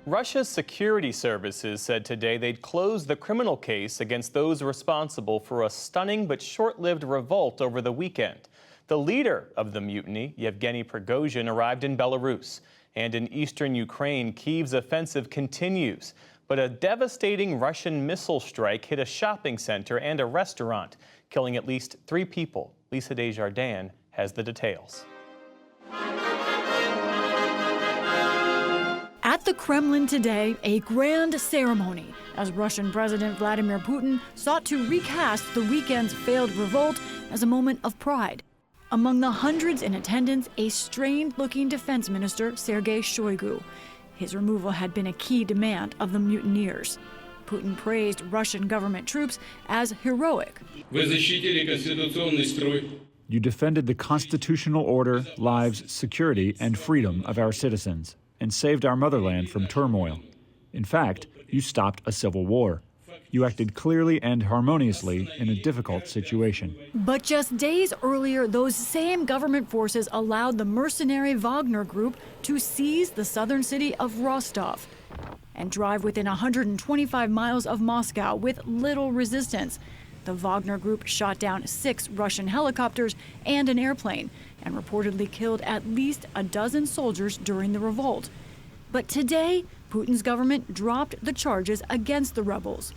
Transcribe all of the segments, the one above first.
Russia's security services said today they'd close the criminal case against those responsible for a stunning but short-lived revolt over the weekend. The leader of the mutiny, Yevgeny Prigozhin, arrived in Belarus. And in eastern Ukraine, Kyiv's offensive continues. But a devastating Russian missile strike hit a shopping center and a restaurant, killing at least 3 people. Lisa Desjardins has the details. At the Kremlin today, a grand ceremony as Russian President Vladimir Putin sought to recast the weekend's failed revolt as a moment of pride. Among the hundreds in attendance, a strained-looking defense minister, Sergei Shoigu. His removal had been a key demand of the mutineers. Putin praised Russian government troops as heroic. You defended the constitutional order, lives, security, and freedom of our citizens, and saved our motherland from turmoil. In fact, you stopped a civil war. You acted clearly and harmoniously in a difficult situation. But just days earlier, those same government forces allowed the mercenary Wagner Group to seize the southern city of Rostov and drive within 125 miles of Moscow with little resistance. The Wagner Group shot down 6 Russian helicopters and an airplane and reportedly killed at least a dozen soldiers during the revolt. But today, Putin's government dropped the charges against the rebels.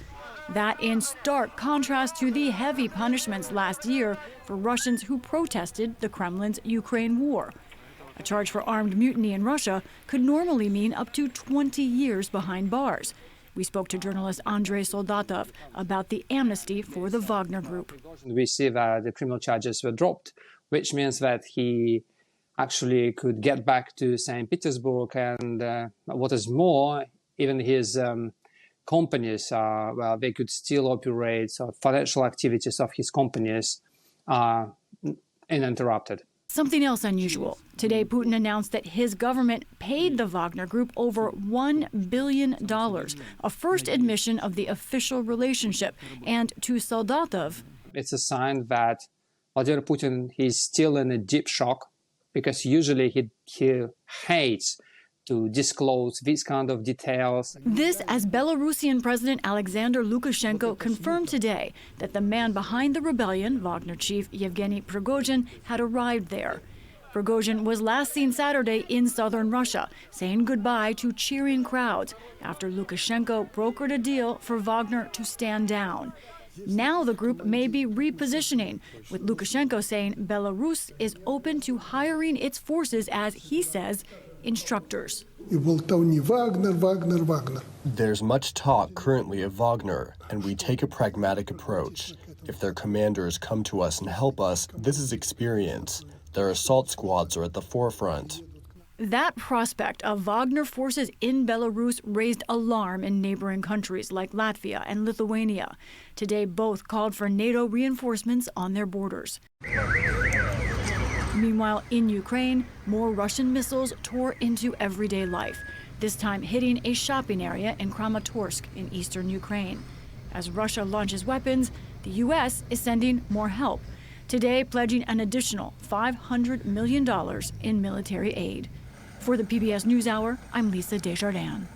That in stark contrast to the heavy punishments last year for Russians who protested the Kremlin's Ukraine war. A charge for armed mutiny in Russia could normally mean up to 20 years behind bars. We spoke to journalist Andrei Soldatov about the amnesty for the Wagner Group. We see that the criminal charges were dropped, which means that he actually could get back to St. Petersburg, and what is more, even his companies, they could still operate, so financial activities of his companies are uninterrupted. Something else unusual. Today, Putin announced that his government paid the Wagner Group over $1 billion, a first admission of the official relationship. And to Soldatov, it's a sign that Vladimir Putin is still in a deep shock, because usually he hates to disclose these kind of details. This as Belarusian President Alexander Lukashenko confirmed today that the man behind the rebellion, Wagner chief Yevgeny Prigozhin, had arrived there. Prigozhin was last seen Saturday in southern Russia, saying goodbye to cheering crowds after Lukashenko brokered a deal for Wagner to stand down. Now the group may be repositioning, with Lukashenko saying Belarus is open to hiring its forces as, he says, instructors. There's much talk currently of Wagner, and we take a pragmatic approach. If their commanders come to us and help us, this is experience. Their assault squads are at the forefront. That prospect of Wagner forces in Belarus raised alarm in neighboring countries like Latvia and Lithuania. Today, both called for NATO reinforcements on their borders. Meanwhile, in Ukraine, more Russian missiles tore into everyday life, this time hitting a shopping area in Kramatorsk in eastern Ukraine. As Russia launches weapons, the U.S. is sending more help, today pledging an additional $500 million in military aid. For the PBS NewsHour, I'm Lisa Desjardins.